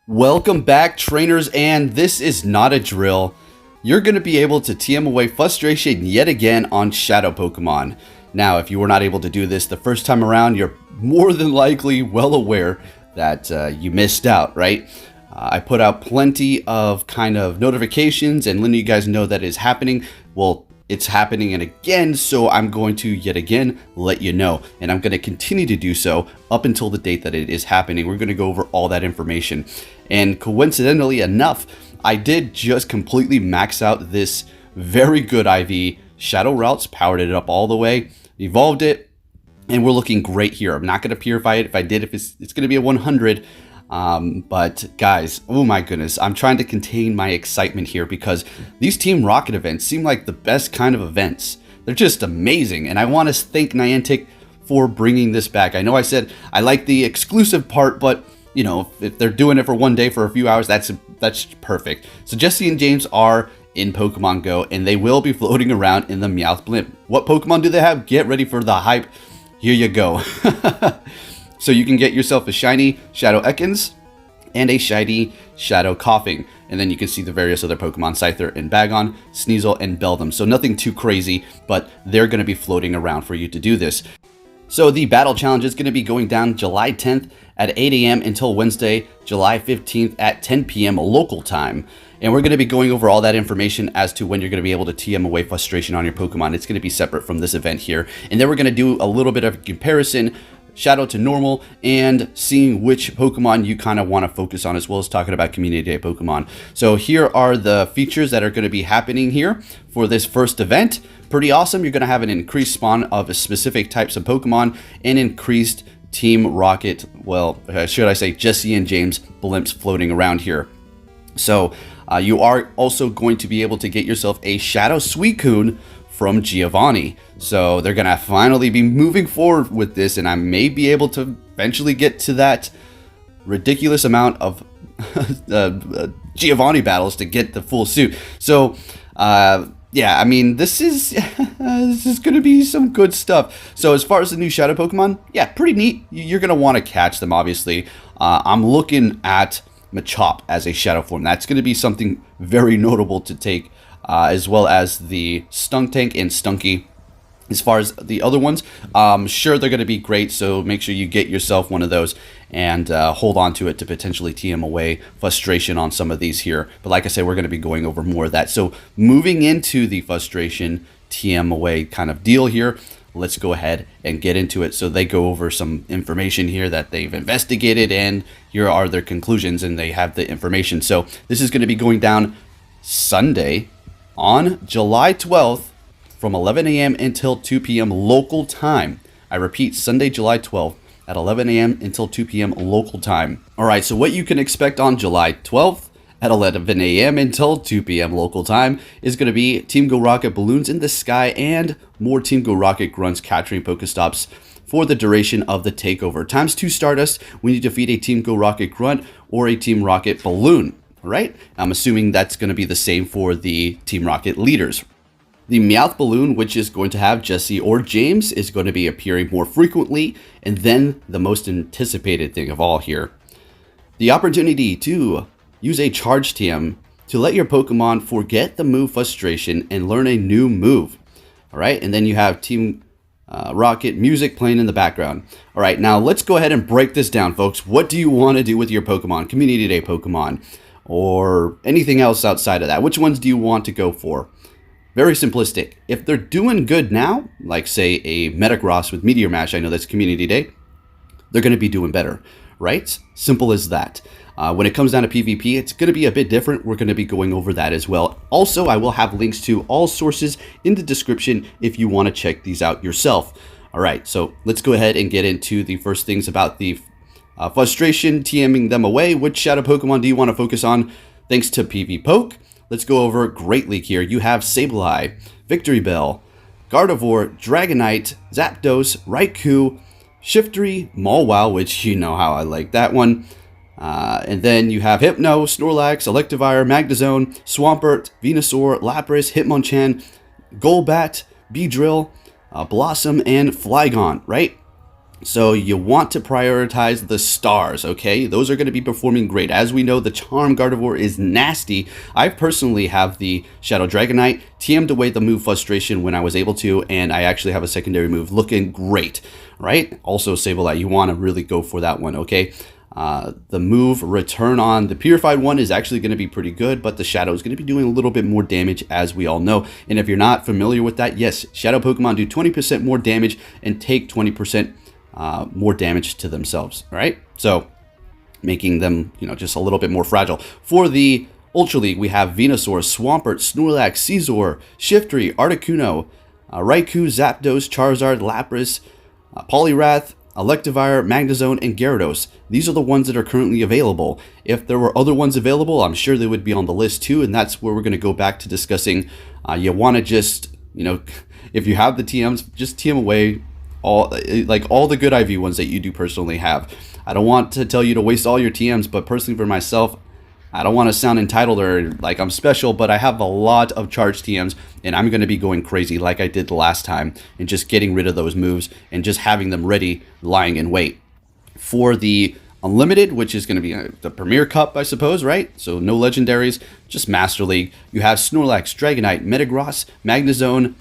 Welcome back, trainers, and this is not a drill. You're going to be able to TM away frustration yet again on Shadow Pokemon. Now, if you were not able to do this the first time around, you're more than likely well aware that you missed out, right? I put out plenty of kind of notifications and letting you guys know that it's happening. Well, it's happening and again, so I'm going to yet again let you know, and I'm going to continue to do so up until the date that it is happening. We're going to go over all that information, and coincidentally enough, I did just completely max out this very good IV Shadow Routes, powered it up all the way, evolved it, and we're looking great here. I'm not going to purify it. If I did, it's going to be a 100. But guys, oh my goodness, I'm trying to contain my excitement here because these Team Rocket events seem like the best kind of events. They're just amazing, and I want to thank Niantic for bringing this back. I know I said I like the exclusive part, but you know, if they're doing it for one day for a few hours, that's perfect. So Jessie and James are in Pokemon Go, and they will be floating around in the Meowth Blimp. What Pokemon do they have? Get ready for the hype. Here you go. So you can get yourself a shiny Shadow Ekans and a shiny Shadow Coughing. And then you can see the various other Pokemon, Scyther and Bagon, Sneasel and Beldum. So nothing too crazy, but they're going to be floating around for you to do this. So the battle challenge is going to be going down July 10th at 8 a.m. until Wednesday, July 15th at 10 p.m. local time. And we're going to be going over all that information as to when you're going to be able to TM away frustration on your Pokemon. It's going to be separate from this event here. And then we're going to do a little bit of a comparison, Shadow to normal, and seeing which Pokemon you kind of want to focus on, as well as talking about Community Day Pokemon. So here are the features that are going to be happening here for this first event. Pretty awesome. You're going to have an increased spawn of specific types of Pokemon and increased Team Rocket, well, should I say Jessie and James blimps floating around here. So you are also going to be able to get yourself a Shadow Suicune from Giovanni. So they're gonna finally be moving forward with this, and I may be able to eventually get to that ridiculous amount of Giovanni battles to get the full suit. So yeah, I mean, this is gonna be some good stuff. So as far as the new Shadow Pokemon, yeah, pretty neat. You're gonna want to catch them, obviously. I'm looking at Machop as a Shadow form. That's gonna be something very notable to take. As well as the Stuntank and Stunky. As far as the other ones, sure, they're going to be great, so make sure you get yourself one of those and hold on to it to potentially TM away frustration on some of these here. But like I said, we're going to be going over more of that. So moving into the frustration TM away kind of deal here, let's go ahead and get into it. So they go over some information here that they've investigated, and here are their conclusions, and they have the information. So this is going to be going down Sunday, on July 12th from 11 a.m. until 2 p.m. local time. I repeat, Sunday, July 12th at 11 a.m. until 2 p.m. local time. All right, so what you can expect on July 12th at 11 a.m. until 2 p.m. local time is going to be Team Go Rocket balloons in the sky and more Team Go Rocket grunts capturing Pokestops for the duration of the takeover. Times 2 Stardust when you defeat a Team Go Rocket grunt or a Team Rocket balloon. Right? I'm assuming that's going to be the same for the Team Rocket leaders. The Meowth Balloon, which is going to have Jessie or James, is going to be appearing more frequently. And then the most anticipated thing of all here, the opportunity to use a Charge TM to let your Pokemon forget the move frustration and learn a new move. All right, and then you have Team Rocket music playing in the background. All right, now let's go ahead and break this down, folks. What do you want to do with your Pokemon, Community Day Pokemon, or anything else outside of that? Which ones do you want to go for? Very simplistic. If they're doing good now, like say a Metagross with Meteor Mash, I know that's Community Day, they're going to be doing better, right? Simple as that. When it comes down to PvP, it's going to be a bit different. We're going to be going over that as well. Also, I will have links to all sources in the description if you want to check these out yourself. All right, so let's go ahead and get into the first things about the frustration, TMing them away. Which Shadow Pokemon do you want to focus on? Thanks to Pvpoke. Let's go over Great League here. You have Sableye, Victory Bell, Gardevoir, Dragonite, Zapdos, Raikou, Shiftry, Mawile, which you know how I like that one. And then you have Hypno, Snorlax, Electivire, Magnezone, Swampert, Venusaur, Lapras, Hitmonchan, Golbat, Beedrill, Blossom, and Flygon, right? So you want to prioritize the stars, okay? Those are going to be performing great. As we know, the Charm Gardevoir is nasty. I personally have the Shadow Dragonite, TM'd away the move Frustration when I was able to, and I actually have a secondary move looking great, right? Also, Sableye, you want to really go for that one, okay? The move Return on the Purified one is actually going to be pretty good, but the Shadow is going to be doing a little bit more damage, as we all know. And if you're not familiar with that, yes, Shadow Pokemon do 20% more damage and take 20% more damage to themselves, all right? So making them, just a little bit more fragile. For the Ultra League, we have Venusaur, Swampert, Snorlax, Scizor, Shiftry, Articuno, Raikou, Zapdos, Charizard, Lapras, Poliwrath, Electivire, Magnezone, and Gyarados. These are the ones that are currently available. If there were other ones available, I'm sure they would be on the list too, and that's where we're going to go back to discussing. You want to just, if you have the TMs, just TM away all the good IV ones that you do personally have. I don't want to tell you to waste all your TMs, but personally for myself, I don't want to sound entitled or like I'm special, but I have a lot of charged TMs, and I'm going to be going crazy like I did the last time and just getting rid of those moves and just having them ready, lying in wait. For the Unlimited, which is going to be the Premier Cup, I suppose, right? So no legendaries, just Master League. You have Snorlax, Dragonite, Metagross, Magnezone,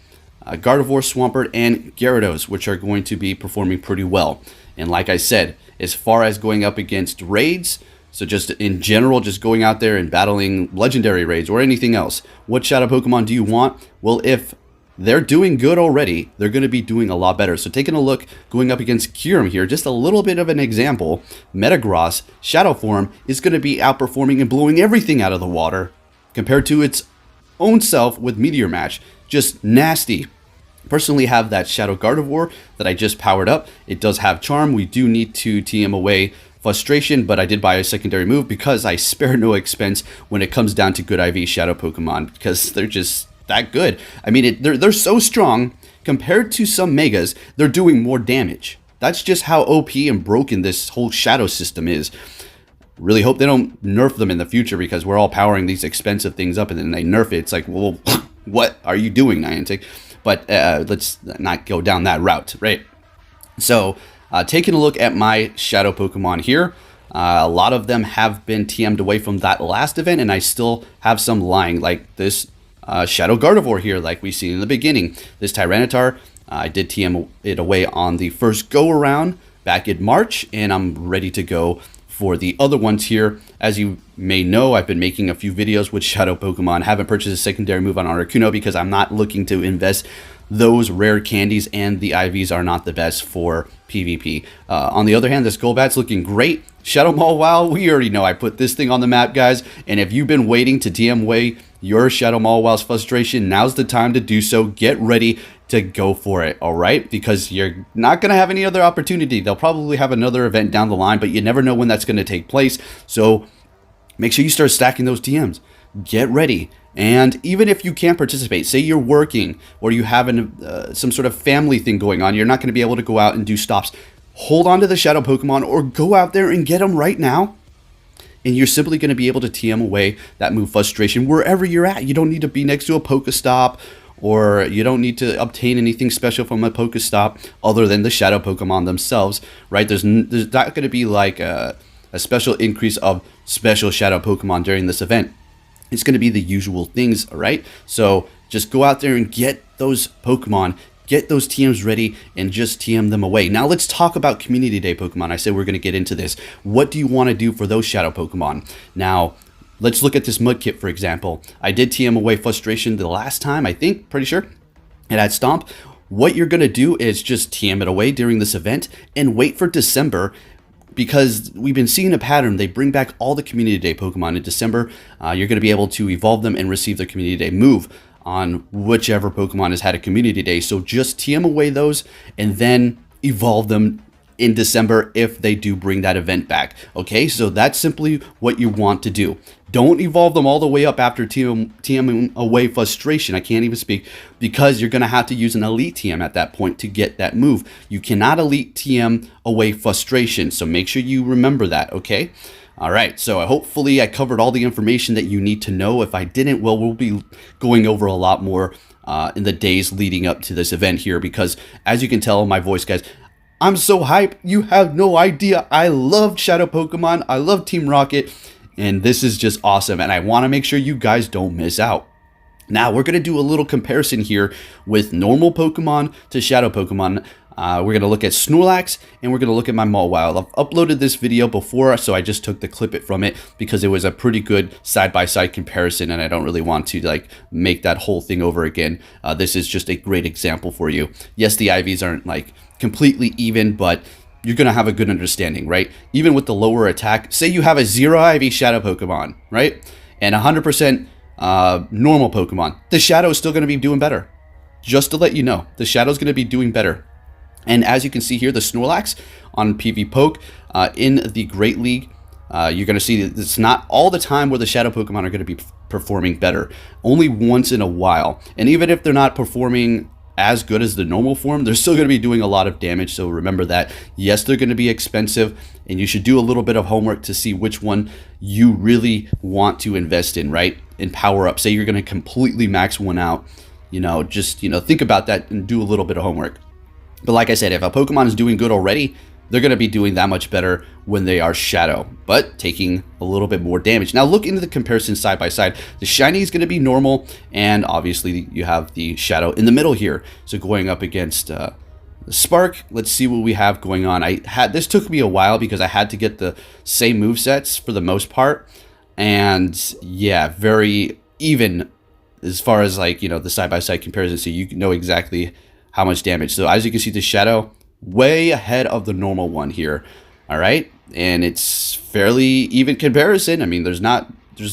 Gardevoir, Swampert, and Gyarados, which are going to be performing pretty well. And like I said, as far as going up against raids, so just in general, just going out there and battling legendary raids or anything else, what Shadow Pokemon do you want? Well, if they're doing good already, they're going to be doing a lot better. So taking a look, going up against Kyurem here, just a little bit of an example, Metagross, Shadow Form, is going to be outperforming and blowing everything out of the water compared to its own self with Meteor Match. Just nasty. Personally have that Shadow Gardevoir that I just powered up. It does have Charm. We do need to TM away Frustration, but I did buy a secondary move because I spare no expense when it comes down to good IV Shadow Pokemon, because they're just that good. I mean, they're so strong compared to some Megas. They're doing more damage. That's just how OP and broken this whole Shadow system is. Really hope they don't nerf them in the future, because we're all powering these expensive things up and then they nerf it. It's like, well, what are you doing, Niantic? But let's not go down that route, right? So taking a look at my Shadow Pokemon here, a lot of them have been TM'd away from that last event, and I still have some lying, like this Shadow Gardevoir here, like we seen in the beginning. This Tyranitar, I did TM it away on the first go-around back in March, and I'm ready to go for the other ones here. As you may know, I've been making a few videos with Shadow Pokemon. Haven't purchased a secondary move on Articuno because I'm not looking to invest those rare candies, and the IVs are not the best for PvP. On the other hand, this Golbat's looking great. Shadow Mawile, we already know I put this thing on the map, guys, and if you've been waiting to TM away your Shadow Mawile's Frustration, now's the time to do so. Get ready to go for it, all right? Because you're not going to have any other opportunity. They'll probably have another event down the line, but you never know when that's going to take place. So make sure you start stacking those TMs. Get ready. And even if you can't participate, say you're working or you have some sort of family thing going on, you're not going to be able to go out and do stops. Hold on to the Shadow Pokemon or go out there and get them right now. And you're simply going to be able to TM away that move Frustration wherever you're at. You don't need to be next to a Pokestop, or you don't need to obtain anything special from a Pokestop other than the Shadow Pokemon themselves, right? There's not going to be like a special increase of special Shadow Pokemon during this event. It's going to be the usual things, all right? So just go out there and get those Pokemon, get those TMs ready, and just TM them away. Now let's talk about Community Day Pokemon. I said we're going to get into this. What do you want to do for those Shadow Pokemon? Now, let's look at this Mudkip, for example. I did TM away Frustration the last time, I think, pretty sure. And at Stomp, what you're going to do is just TM it away during this event and wait for December, because we've been seeing a pattern. They bring back all the Community Day Pokemon in December. You're going to be able to evolve them and receive their Community Day move on whichever Pokemon has had a Community Day. So just TM away those and then evolve them in December if they do bring that event back. Okay, so that's simply what you want to do. Don't evolve them all the way up after TM away Frustration. I can't even speak, because you're going to have to use an Elite TM at that point to get that move. You cannot Elite TM away Frustration, so make sure you remember that, okay? All right, so hopefully I covered all the information that you need to know. If I didn't, well, we'll be going over a lot more in the days leading up to this event here, because as you can tell in my voice, guys, I'm so hyped. You have no idea. I love Shadow Pokemon. I love Team Rocket. And this is just awesome. And I want to make sure you guys don't miss out. Now, we're going to do a little comparison here with normal Pokemon to Shadow Pokemon. We're going to look at Snorlax, and we're going to look at my Mawile. I've uploaded this video before, so I just took the clip it from it because it was a pretty good side-by-side comparison, and I don't really want to like make that whole thing over again. This is just a great example for you. Yes, the IVs aren't like completely even, but you're going to have a good understanding, right? Even with the lower attack, say you have a 0 IV Shadow Pokemon, right? And 100% normal Pokemon, the Shadow is still going to be doing better. Just to let you know, the Shadow's going to be doing better. And as you can see here, the Snorlax on Pvpoke in the Great League, you're going to see that it's not all the time where the Shadow Pokemon are going to be performing better. Only once in a while. And even if they're not performing as good as the normal form, they're still going to be doing a lot of damage. So remember that. Yes, they're going to be expensive, and you should do a little bit of homework to see which one you really want to invest in, right? And power up. Say you're going to completely max one out. Just think about that and do a little bit of homework. But like I said, if a Pokemon is doing good already, they're going to be doing that much better when they are Shadow, but taking a little bit more damage. Now look into the comparison side by side. The Shiny is going to be normal, and obviously you have the Shadow in the middle here. So going up against the Spark, let's see what we have going on. This took me a while because I had to get the same movesets for the most part. And yeah, very even as far as like, the side by side comparison, so you know exactly how much damage. So as you can see, the Shadow way ahead of the normal one here. All right, and it's fairly even comparison. I mean, there's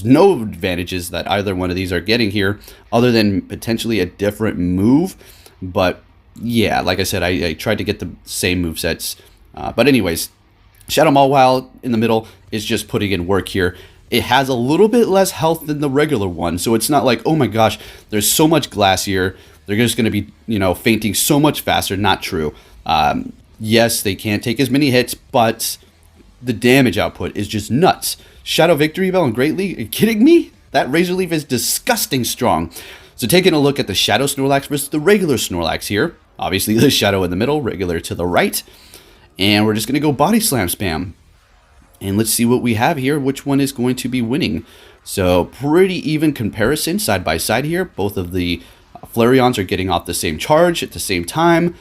no advantages that either one of these are getting here other than potentially a different move. But yeah, like I said, I tried to get the same movesets. But anyways, Shadow Mawile in the middle is just putting in work here. It has a little bit less health than the regular one, so it's not like, oh my gosh, there's so much glass here. They're just going to be, fainting so much faster. Not true. Yes, they can't take as many hits, but the damage output is just nuts. Shadow Victory Bell and Great League, are you kidding me? That Razor Leaf is disgusting strong. So taking a look at the Shadow Snorlax versus the regular Snorlax here. Obviously, the Shadow in the middle, regular to the right. And we're just going to go Body Slam spam. And let's see what we have here, which one is going to be winning. So pretty even comparison side by side here. Both of the Flareons are getting off the same charge at the same time,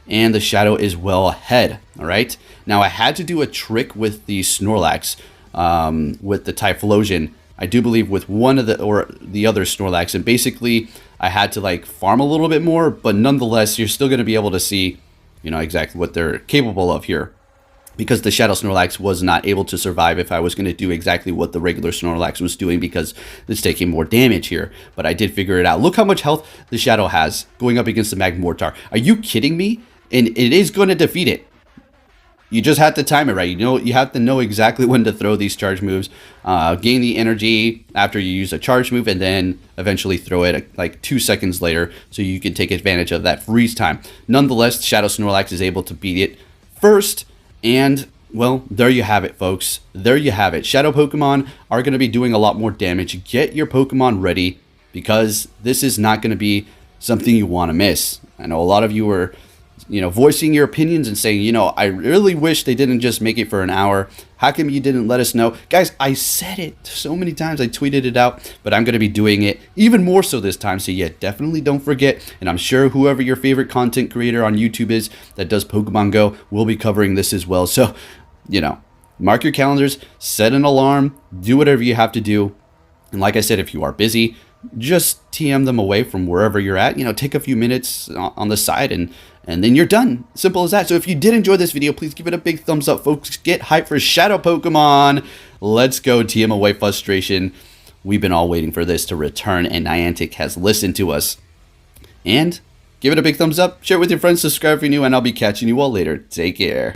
and the Shadow is well ahead. All right. Now I had to do a trick with the Snorlax, with the Typhlosion. I do believe with one of the other Snorlax, and basically I had to like farm a little bit more, but nonetheless you're still going to be able to see, exactly what they're capable of here. Because the Shadow Snorlax was not able to survive if I was going to do exactly what the regular Snorlax was doing, because it's taking more damage here. But I did figure it out. Look how much health the Shadow has going up against the Magmortar. Are you kidding me? And it is going to defeat it. You just have to time it right. You have to know exactly when to throw these charge moves. Gain the energy after you use a charge move, and then eventually throw it like 2 seconds later so you can take advantage of that freeze time. Nonetheless, Shadow Snorlax is able to beat it first. And, well, there you have it, folks. There you have it. Shadow Pokemon are going to be doing a lot more damage. Get your Pokemon ready, because this is not going to be something you want to miss. I know a lot of you are, voicing your opinions and saying, I really wish they didn't just make it for an hour. How come you didn't let us know? Guys, I said it so many times. I tweeted it out, but I'm going to be doing it even more so this time. So yeah, definitely don't forget. And I'm sure whoever your favorite content creator on YouTube is that does Pokemon Go will be covering this as well. So, mark your calendars, set an alarm, do whatever you have to do. And like I said, if you are busy, just TM them away from wherever you're at. Take a few minutes on the side, and then you're done. Simple as that. So if you did enjoy this video, please give it a big thumbs up, folks. Get hyped for Shadow Pokemon. Let's go TM away frustration. We've been all waiting for this to return, and Niantic has listened to us. And give it a big thumbs up, share it with your friends, subscribe if you're new, and I'll be catching you all later. Take care.